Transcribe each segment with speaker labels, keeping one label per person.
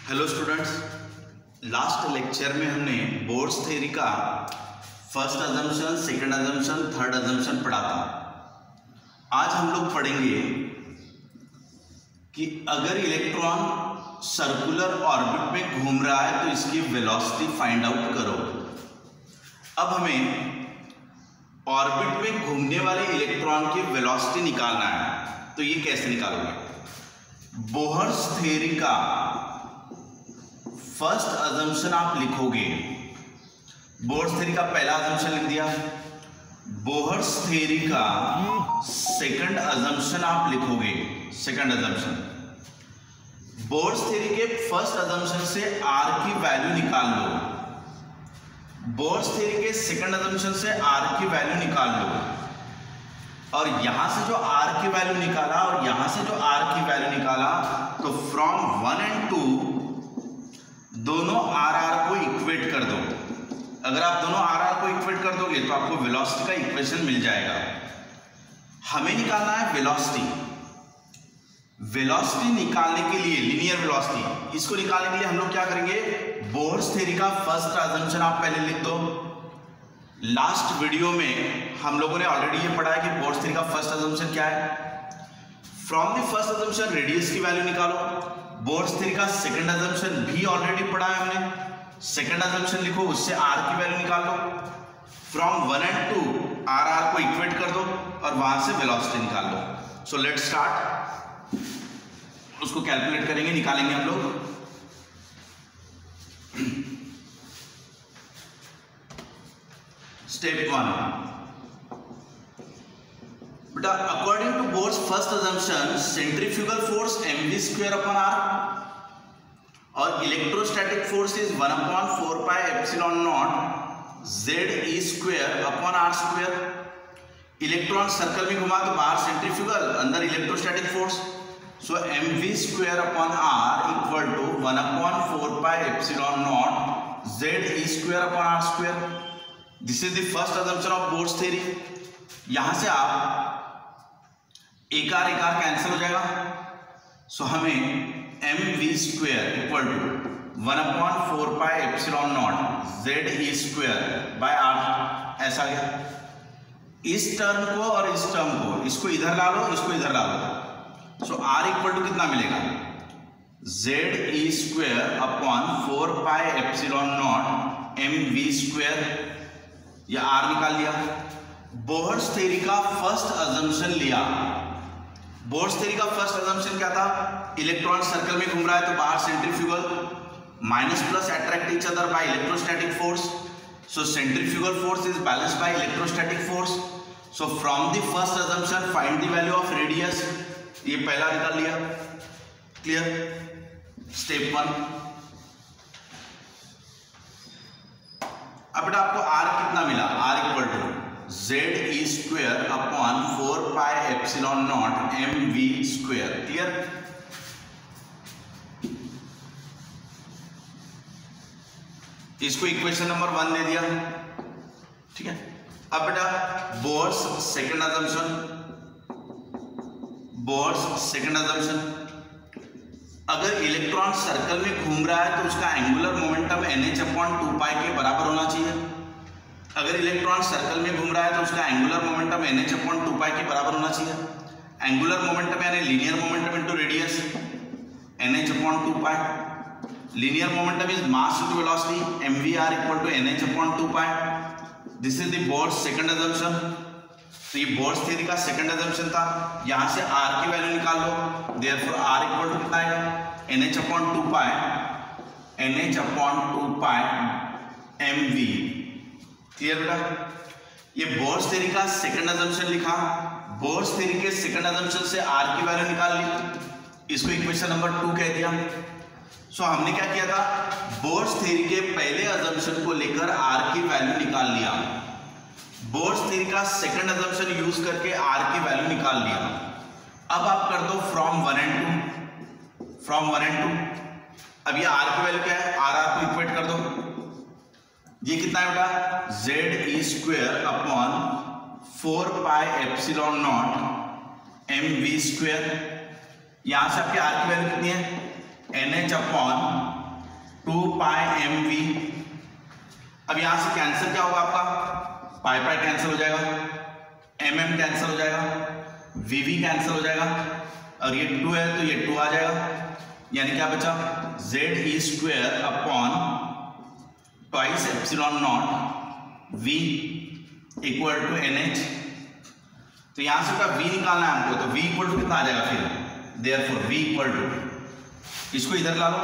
Speaker 1: Hello students, last lecture में हमने boards theory का first assumption, second assumption, third assumption पढ़ा था। आज हम लोग पढ़ेंगे कि अगर इलेक्ट्रॉन सर्कुलर ऑर्बिट में घूम रहा है तो इसकी वेलोसिटी फाइंड आउट करो। अब हमें ऑर्बिट में घूमने वाले इलेक्ट्रॉन की वेलोसिटी निकालना है, तो ये कैसे निकालोगे? बोहर्स थ्योरी का फर्स्ट अजम्पशन आप लिखोगे। बोहर्स थ्योरी का पहला अजम्पशन लिख दिया। बोहर्स थ्योरी का सेकंड अजम्पशन आप लिखोगे, सेकंड अजम्पशन। बोहर्स थ्योरी के फर्स्ट अजम्पशन से आर की वैल्यू निकाल लो। बोहर्स थ्योरी के सेकंड अजम्पशन से आर की वैल्यू निकाल लो। और यहां से जो आर की वैल्यू निकाला और यहां से जो आर की वैल्यू निकाला, तो फ्रॉम 1 and 2 दोनों आर आर को इक्वेट कर दो। अगर आप दोनों आर आर को इक्वेट कर दोगे तो आपको वेलोसिटी का इक्वेशन मिल जाएगा। हमें निकालना है वेलोसिटी। वेलोसिटी निकालने के लिए, लीनियर वेलोसिटी, इसको निकालने के लिए हम लोग क्या करेंगे? बोहर्स थ्योरी का फर्स्ट अजम्पशन आप पहले लिख दो। लास्ट वीडियो में हम लोगों ने ऑलरेडी ये पढ़ा है कि बोहर्स थ्योरी का फर्स्ट अजम्पशन क्या है। From the first assumption radius की वैल्यू निकालो। बोहर्स थ्योरी का सेकंड अजम्पशन भी ऑलरेडी पढ़ा है हमने। सेकंड अजम्पशन लिखो, उससे आर की वैल्यू निकाल लो। फ्रॉम 1 and 2 आर आर को इक्वेट कर दो और वहां से वेलोसिटी निकाल लो। So let's start. उसको कैलकुलेट करेंगे, निकालेंगे हम लोग। स्टेप 1, बेटा according to Bohr's first assumption centrifugal force mv²/r और electrostatic force is 1/4πε0 Ze²/r²। Electron circle में घुमा तो बाहर सेंट्रीफ्यूगल, अंदर electrostatic force. So mv²/r equal to 1/4πε0 Ze²/r²। This is the first assumption of Bohr's theory. यहां से आप एक आर कैंसिल हो जाएगा। सो हमें mv² इक्वल टू 1/4πε0 Ze²/r ऐसा गया। इस टर्म को और इस टर्म को, इसको इधर ला लो, इसको इधर ला लो। सो r इक्वल टू कितना मिलेगा? Ze²/4πε0 mv²। या r निकाल लिया। बोहर्स थ्योरी का फर्स्ट अजम्पशन लिया। बोहर्स थ्योरी का फर्स्ट अजम्पशन क्या था? इलेक्ट्रॉन सर्कल में घूम रहा है तो बाहर centrifugal, minus plus attract each other by electrostatic force. So centrifugal force is balanced by electrostatic force. So from the first assumption find the value of radius. ये पहला निकाल लिया। क्लियर? स्टेप 1। अब बेटा आपको r कितना मिला? r equal to Ze²/4πε0 mv²। Clear? इसको इक्वेशन नंबर 1 दे दिया। ठीक है। अब बेटा Bohr's second assumption. Bohr's second assumption, अगर इलेक्ट्रॉन सर्कल में घूम रहा है तो उसका एंगुलर मोमेंटम nh/2π के बराबर होना चाहिए। अगर इलेक्ट्रॉन सर्कल में घूम रहा है तो उसका एंगुलर मोमेंटम nh/2π के बराबर होना चाहिए। एंगुलर मोमेंटम यानी linear momentum into radius, nh/2π। Linear momentum is mass into velocity, mvr equal to nh/2π। This is the Bohr's second assumption. तो ये बोहर्स थ्योरी का सेकंड अजम्पशन था। यहां से r की वैल्यू निकाल लो। देयरफॉर r इक्वल टू कितना आएगा? nh/2π mv। क्लियर बेटा? ये बोहर्स थ्योरी का सेकंड अजम्पशन लिखा। बोहर्स थ्योरी के सेकंड अजम्पशन से r की वैल्यू निकाल ली। इसको इक्वेशन नंबर 2 कह दिया। सो हमने क्या किया था? बोहर्स थ्योरी के पहले अजम्पशन को लेकर r की वैल्यू निकाल लिया। बोहर्स थ्योरी का सेकंड अजम्पशन यूज करके r की वैल्यू निकाल लिया। अब आप कर दो फ्रॉम 1 and 2। From 1 and 2। अब ये r की वैल्यू क्या है? r को इक्वेट कर दो। ये कितना है बेटा? Ze²/4πε0 mv²। यहां से आपके r की वैल्यू कितनी है? nh/2π 2 पाई mv। अब यहां से कैंसिल क्या होगा आपका, पाई पाई कैंसिल हो जाएगा, mm कैंसिल हो जाएगा, vv कैंसिल हो जाएगा, और ये 2 है तो ये 2 आ जाएगा, यानी क्या बचा ZE square upon twice epsilon not v equal to NH। तो यहां से का v निकालना है हमको, तो v इक्वल टू कितना आ जाएगा फिर, देयरफॉर v इक्वल टू, इसको इधर ला लो,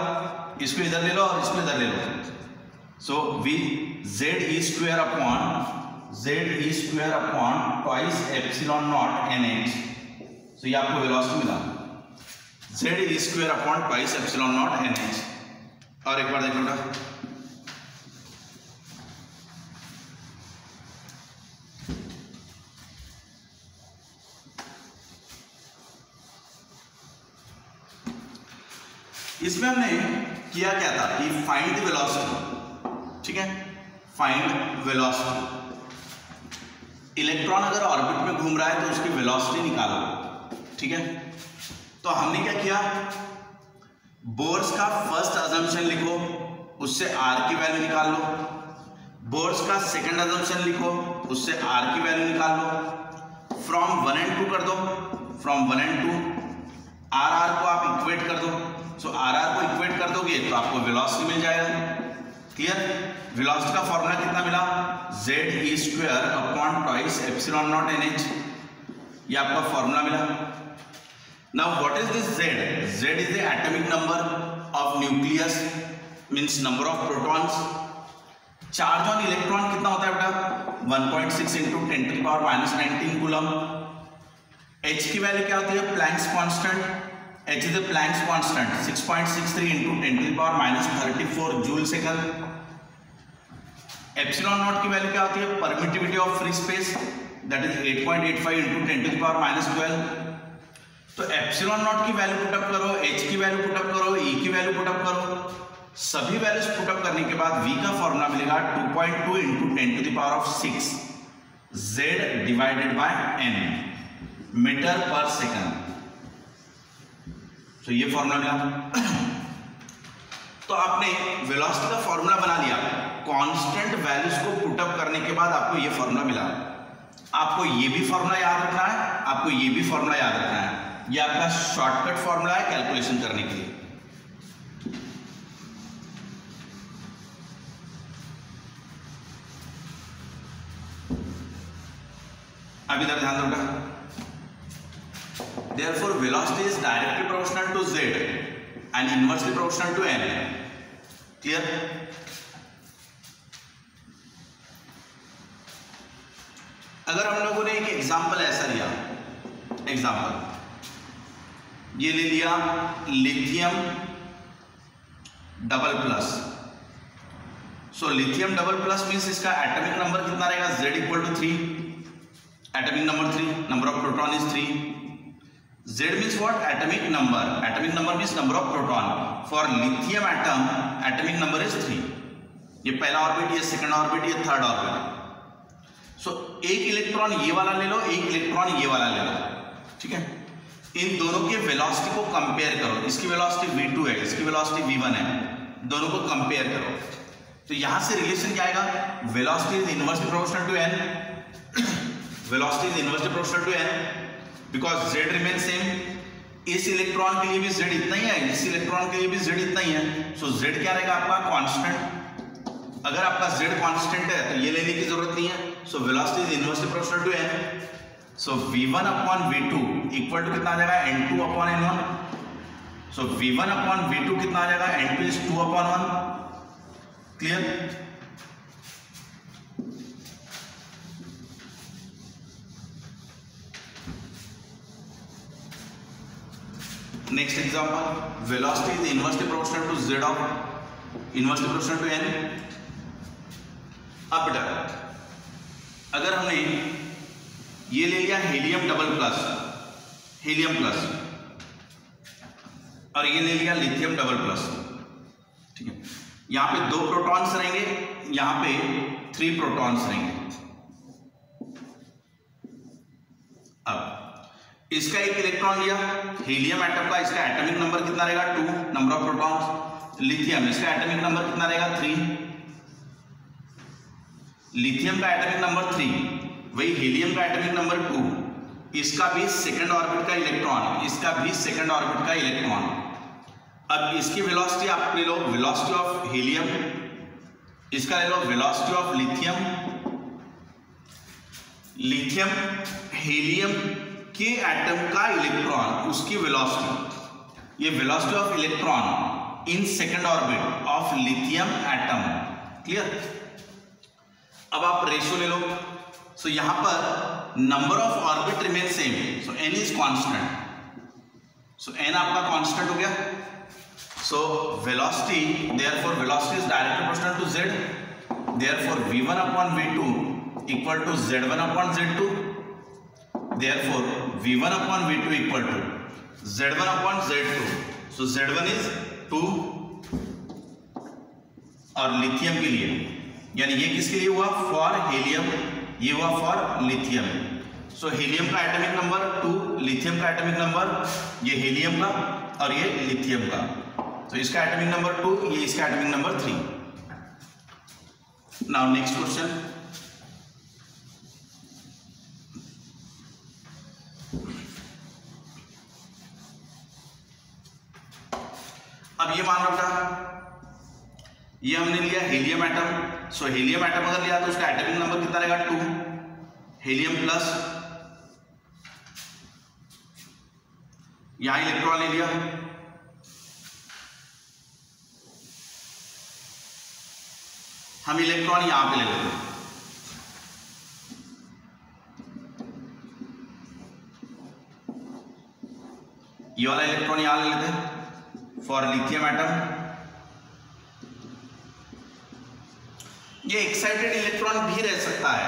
Speaker 1: इसको इधर ले लो और इसको इधर ले लो, सो v ZE square upon twice epsilon not NH। सो ये आपको वेलोसिटी मिला, ZE square upon twice epsilon not NH। और एक बार देख लो बेटा, इसमें हमने किया क्या था कि फाइंड द वेलोसिटी, ठीक है, फाइंड वेलोसिटी। इलेक्ट्रॉन अगर ऑर्बिट में घूम रहा है तो उसकी वेलोसिटी निकालो, ठीक है। तो हमने क्या किया, बोर्स का फर्स्ट अजम्पशन लिखो, उससे r की वैल्यू निकाल लो, बोर्स का सेकंड अजम्पशन लिखो, उससे r की वैल्यू निकाल लो, फ्रॉम 1 and 2 कर दो, फ्रॉम 1 and 2 r को आप इक्वेट कर दो, सो r को इक्वेट कर दोगे तो आपको वेलोसिटी मिल जाएगा। क्लियर, वेलोसिटी का फॉर्मूला कितना मिला, ZE square upon twice epsilon not NH, ये आपका फॉर्मूला मिला। Now what is this Z? Z is the atomic number of nucleus, means number of protons. Charge on electron कितना होता है बेटा, 1.6 × 10⁻⁻19 कूलम। H की वैल्यू क्या होती है, Planck's constant, H is the Planck's constant 6.63 × 10⁻34 joule second. Epsilon naught की value क्या होती है, permittivity of free space, that is 8.85 × 10⁻12। तो एप्सिलॉन नॉट की वैल्यू पुटअप करो, H की वैल्यू पुटअप करो, E की वैल्यू पुटअप करो, सभी वैल्यूज पुटअप करने के बाद V का फॉर्मूला मिलेगा 2.2 × 10⁻6 Z divided by N, metre per second. तो ये फॉर्मूला मिला। तो आपने वेलोसिटी का फॉर्मूला बना लिया, कांस्टेंट वैल्यूज को पुटअप करने के बाद आपको ये फॉर्मूला मिला। आपको ये भी फॉर्मूला याद रखना है, आपको ये भी फॉर्मूला याद रखना है, ये आपका शॉर्टकट फॉर्मूला है कैलकुलेशन करने के लिए। अब इधर ध्यान दो बेटा, therefore velocity is directly proportional to Z and inversely proportional to N. Clear? अगर हम लोगों ने एक एग्जांपल ऐसा लिया, एग्जांपल ये ले लिया lithium double plus. So lithium double plus means इसका एटॉमिक नंबर कितना रहेगा, Z equal to 3, atomic number 3, number of proton is 3। Z means what? Atomic number. Atomic number means number of proton. For lithium atom, atomic number is 3. ये पहला orbit, ये second orbit, ये third orbit. सो एक electron ये वाला ले लो, एक electron ये वाला ले लो, ठीक है। इन दोनों के वेलोसिटी को कंपेयर करो, इसकी वेलोसिटी v2 है, इसकी वेलोसिटी v1 है, दोनों को कंपेयर करो। तो यहां से रिलेशन क्या आएगा, velocity is inversely proportional to n, velocity is inversely proportional to n because Z remain same. इस इलेक्ट्रॉन के लिए भी Z इतना ही है, इस इलेक्ट्रॉन के लिए भी Z इतना ही है। सो Z क्या रहेगा आपका, कांस्टेंट। अगर आपका Z कांस्टेंट है तो ये लेने की जरूरत नहीं है। So velocity is inversely proportional to n। So v1 upon v2 equal to कितना आ जाएगा, n2 अपॉन n1। सो v1 अपॉन v2 कितना आ जाएगा, n2 is 2 upon 1। Clear? Next example, velocity is inversely proportional to Z of inversely proportional to n। अब बेटा अगर हमने ये ले लिया helium double plus, helium plus, और ये ले लिया लिथियम डबल प्लस, ठीक है। यहां पे 2 प्रोटॉन्स रहेंगे, यहां पे 3 प्रोटॉन्स रहेंगे। अब इसका एक इलेक्ट्रॉन लिया हीलियम एटम का, इसका एटॉमिक नंबर कितना रहेगा, 2, नंबर ऑफ प्रोटॉन्स। लिथियम, इसका एटॉमिक नंबर कितना रहेगा 3, लिथियम का एटॉमिक नंबर 3, वही हीलियम का एटॉमिक नंबर 2, इसका भी सेकंड ऑर्बिट का इलेक्ट्रॉन, इसका भी सेकंड ऑर्बिट का इलेक्ट्रॉन। अब इसकी वेलोसिटी आप ले लो, वेलोसिटी ऑफ हीलियम, इसका ले लो velocity of lithium, lithium helium के एटम का इलेक्ट्रॉन, उसकी वेलोसिटी, ये velocity of electron in second orbit of lithium atom. Clear? अब आप रेशियो ले लो। सो यहां पर number of orbit remain same, so n is constant, so n आपका कांस्टेंट हो गया। So velocity, therefore velocity is directly proportional to z, therefore v1 upon v2 equal to z1 upon z2, therefore v1 upon v2 equal to z1 upon z2। So z1 is 2 और lithium के लिए, यानी ये किसके लिए हुआ, for helium, ये हुआ फॉर लिथियम। सो हीलियम का एटॉमिक नंबर 2, लिथियम का एटॉमिक नंबर, ये हीलियम का और ये लिथियम का, तो इसका एटॉमिक नंबर 2, ये इसका atomic number 3। Now next question, अब ये मान लो बेटा, ये हमने लिया हीलियम एटम। सो हीलियम एटम अगर लिया तो उसका एटॉमिक नंबर कितना रहेगा 2, हीलियम प्लस, यहां इलेक्ट्रॉन ले लिया, हम इलेक्ट्रॉन यहां पे ले लेते हैं, ये वाला इलेक्ट्रॉन यहां ले लेते हैं फॉर लिथियम एटम। ये एक्साइटेड इलेक्ट्रॉन भी रह सकता है,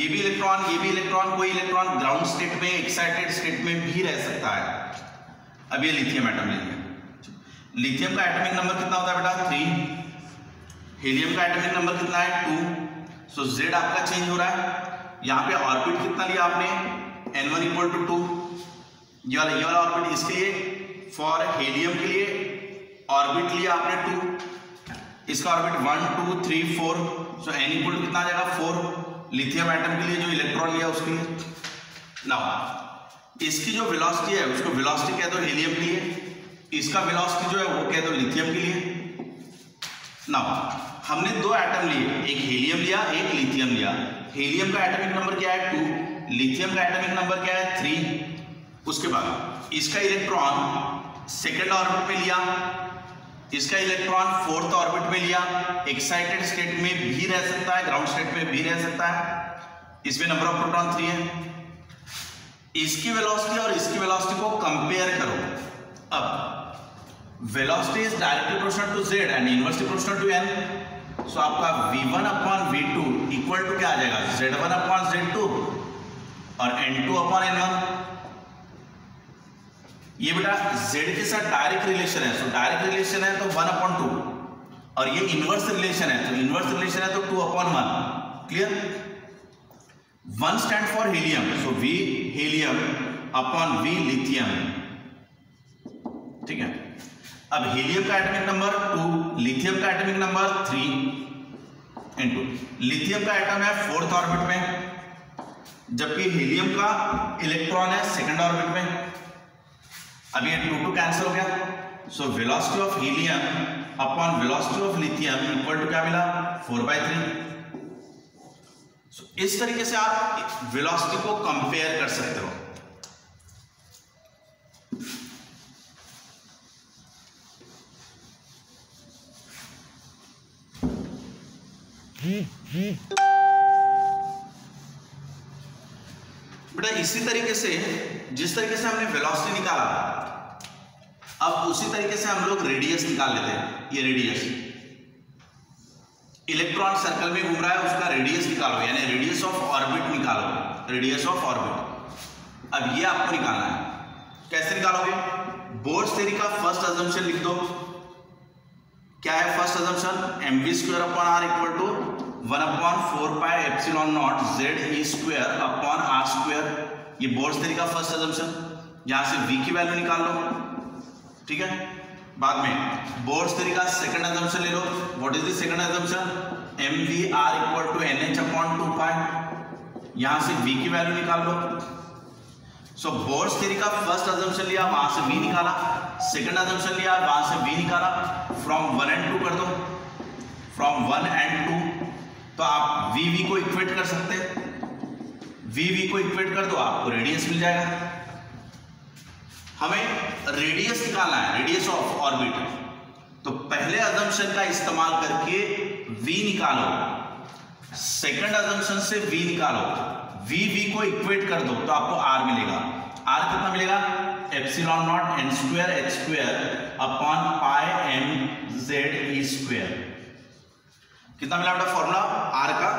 Speaker 1: ये भी इलेक्ट्रॉन, ये भी इलेक्ट्रॉन, कोई इलेक्ट्रॉन ग्राउंड स्टेट में, एक्साइटेड स्टेट में भी रह सकता है। अब ये लिथियम एटम ले लिया, लिथियम का एटॉमिक नंबर कितना होता है बेटा 3, हीलियम का एटॉमिक नंबर कितना है 2। सो Z आपका चेंज हो रहा है, यहाँ पे ऑर्बिट कितना लिया आपने, n1 इक्वल टू 2, ये वाला ऑर्बिट, इसके लिए फॉर हीलियम के लिए ऑर्बिट लिया आपने 2, इसका orbit 1 2 3 4, so n equal to कितना आ जाएगा 4, लिथियम एटम के लिए जो इलेक्ट्रॉन लिया उसके लिए। नाउ इसकी जो वेलोसिटी है उसको वेलोसिटी कह दो हीलियम के लिए, इसका वेलोसिटी जो है वो कह दो लिथियम के लिए। नाउ हमने दो एटम लिए, एक हीलियम लिया, एक लिथियम लिया। हीलियम का एटॉमिक नंबर क्या है 2, लिथियम का एटॉमिक नंबर क्या है 3। उसके बाद इसका इलेक्ट्रॉन सेकंड ऑर्बिट में लिया, इसका इलेक्ट्रॉन फोर्थ ऑर्बिट में लिया, एक्साइटेड स्टेट में भी रह सकता है, ग्राउंड स्टेट में भी रह सकता है, इसमें नंबर ऑफ प्रोटॉन 3 है। इसकी वेलोसिटी और इसकी वेलोसिटी को कंपेयर करो। अब velocity is directly proportional to z and inversely proportional to n, so आपका v1 upon v2 equal to क्या आ जाएगा, z1 अपॉन z2 और n2 अपॉन n1। ये बेटा z के साथ डायरेक्ट रिलेशन है, सो डायरेक्ट रिलेशन है तो 1 अपॉन 2, और ये इनवर्स रिलेशन है, तो इनवर्स रिलेशन है तो 2 upon 1। Clear? 1 stand for helium, so v helium upon v lithium. ठीक है, अब हीलियम का एटॉमिक नंबर 2, लिथियम का एटॉमिक नंबर 3 इनटू लिथियम का एटम है फोर्थ ऑर्बिट में, जबकि हीलियम का इलेक्ट्रॉन है सेकंड ऑर्बिट में। अब ये 2 2 कैंसिल हो गया, so velocity of helium upon velocity of lithium equal to क्या मिला 4/3। सो इस तरीके से आप वेलोसिटी को कंपेयर कर सकते हो। बेटा इसी तरीके से जिस तरीके से हमने वेलोसिटी निकाला, अब उसी तरीके से हम लोग रेडियस निकाल लेते हैं। ये रेडियस, इलेक्ट्रॉन सर्कल में घूम रहा है, उसका रेडियस निकालो, यानी रेडियस ऑफ ऑर्बिट निकालो, रेडियस ऑफ ऑर्बिट। अब ये आपको निकालना है। कैसे निकालोगे? बोर्ड्स थ्योरी का फर्स्ट अजम्पशन लिख दो। क्या है first assumption? mv² upon r equal to 1/4πε0 ze² upon r²। ये बोर्ड्स थ्योरी का फर्स्ट अजम्पशन। यहां से v की वैल्यू निकाल लो। ठीक है, बाद में बोर्स थ्योरी का सेकंड अजम्पशन ले लो। What is the second assumption? mvr equal to nh/2π। यहां से v की वैल्यू निकाल लो। सो बोर्स थ्योरी का फर्स्ट अजम्पशन लिया, वहां से v निकाला, सेकंड अजम्पशन लिया, वहां से v निकाला, फ्रॉम 1 and 2 कर दो, फ्रॉम 1 and 2। तो आप v को इक्वेट कर सकते हैं, v को इक्वेट कर दो, आपको रेडियस मिल जाएगा। हमें रेडियस निकालना है, रेडियस ऑफ ऑर्बिट। तो पहले अजम्पशन का इस्तेमाल करके v निकालो, सेकंड अजम्पशन से v निकालो, v को इक्वेट कर दो तो आपको r मिलेगा। r कितना मिलेगा? Epsilon not n square h square upon pi m z e square. कितना मिला बेटा फॉर्मूला r का?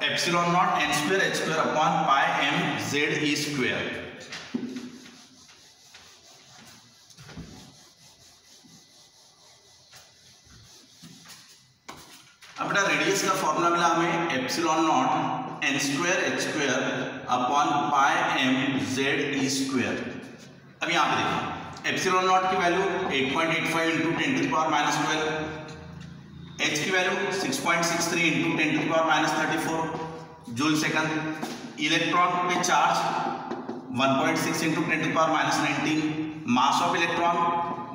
Speaker 1: Epsilon not n square h square upon pi m z e square. अब बेटा रेडियस का फॉर्मूला मिला हमें epsilon not n square h square upon pi m z e square. अब यहाँ पे देखो एप्सिलॉन नॉट की value 8.85 into 10 to the power -12, h की value 6.63 into 10 to the power -34 joule second. Electron पे charge 1.6 into 10 to the power -19, mass of electron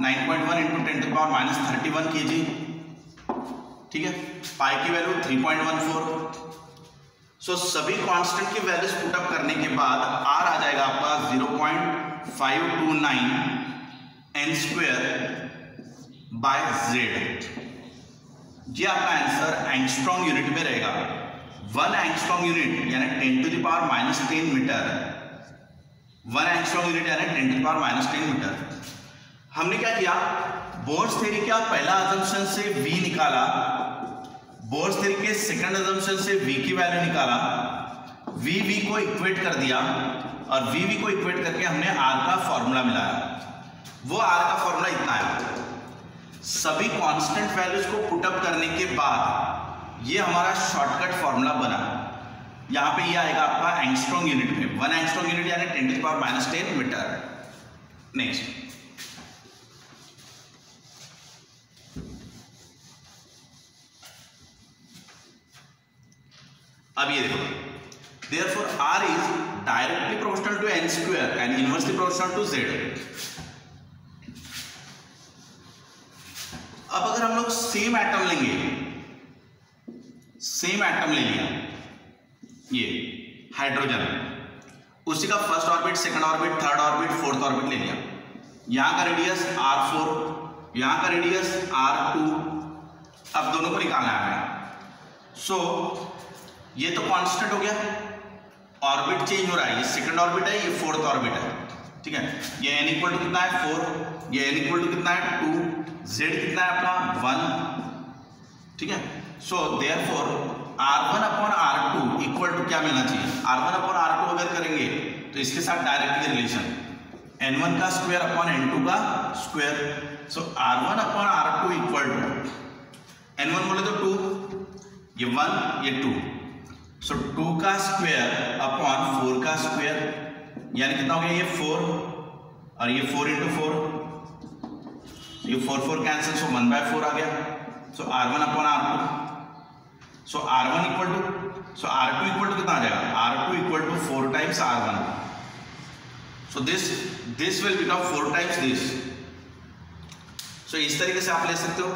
Speaker 1: 9.1 into 10 to the power -31 kg। ठीक है, पाई की वैल्यू 3.14। सो सभी कांस्टेंट की values put up करने के बाद r आ जाएगा आपका 0.529 n स्क्वायर बाय z। ये आपका आंसर एंगस्ट्रॉम यूनिट में रहेगा। 1 एंगस्ट्रॉम यूनिट यानी 10 to the power -10 metre, 1 angstrom unit यानी 10 टू द पावर -10 मीटर। हमने क्या किया? बोर्स थ्योरी का पहला अजम्पशन से v निकाला, बोर्स थ्योरी के सेकंड अजम्पशन से v की वैल्यू निकाला, v को इक्वेट कर दिया और v को इक्वेट करके हमने r का फॉर्मूला मिलाया। वो r का फॉर्मूला इतना है। सभी कांस्टेंट वैल्यूज को पुट अप करने के बाद ये हमारा शॉर्टकट फॉर्मूला बना। यहाँ पे ये आएगा आपका एंगस्ट्रॉम यूनिट में, 1 एंगस्ट्रॉम यूनिट यानी 10 to the power -10 metre. Next अब ये देखो, therefore r is directly proportional to n square and inversely proportional to z। अब अगर हम लोग सेम एटम लेंगे, सेम एटम ले लिया, ये हाइड्रोजन, उसी का first orbit, second orbit, third orbit, fourth orbit ले लिया। यहां का रेडियस r4, यहां का रेडियस r2। अब दोनों को निकालना है हमें। सो ये तो कांस्टेंट हो गया, ऑर्बिट चेंज हो रहा है, ये सेकंड ऑर्बिट है, ये फोर्थ ऑर्बिट है। ठीक है, ये n इक्वल टू कितना है 4, ये n इक्वल टू कितना है 2, z कितना है अपना 1। ठीक है, so therefore r1 upon r2 equal to क्या मिलना चाहिए? r1 अपॉन r2 अगर करेंगे तो इसके साथ डायरेक्टली रिलेशन n1 का स्क्वायर अपॉन n2 का square. So r1 upon r2 equal to n1 बोले तो 2, ये 1 ये 2, सो 2 का स्क्वायर अपॉन 4 का स्क्वायर यानी कितना हो गया? ये 4 और ये 4 इंटू 4, ये 4 कैंसिल, सो 1/4 आ गया। So r1 upon r2, so r1 equal to, so r2 equal to कितना आ जाएगा? r2 equal to 4 times r1। So this will become 4 times this. So इस तरीके से आप ले सकते हो।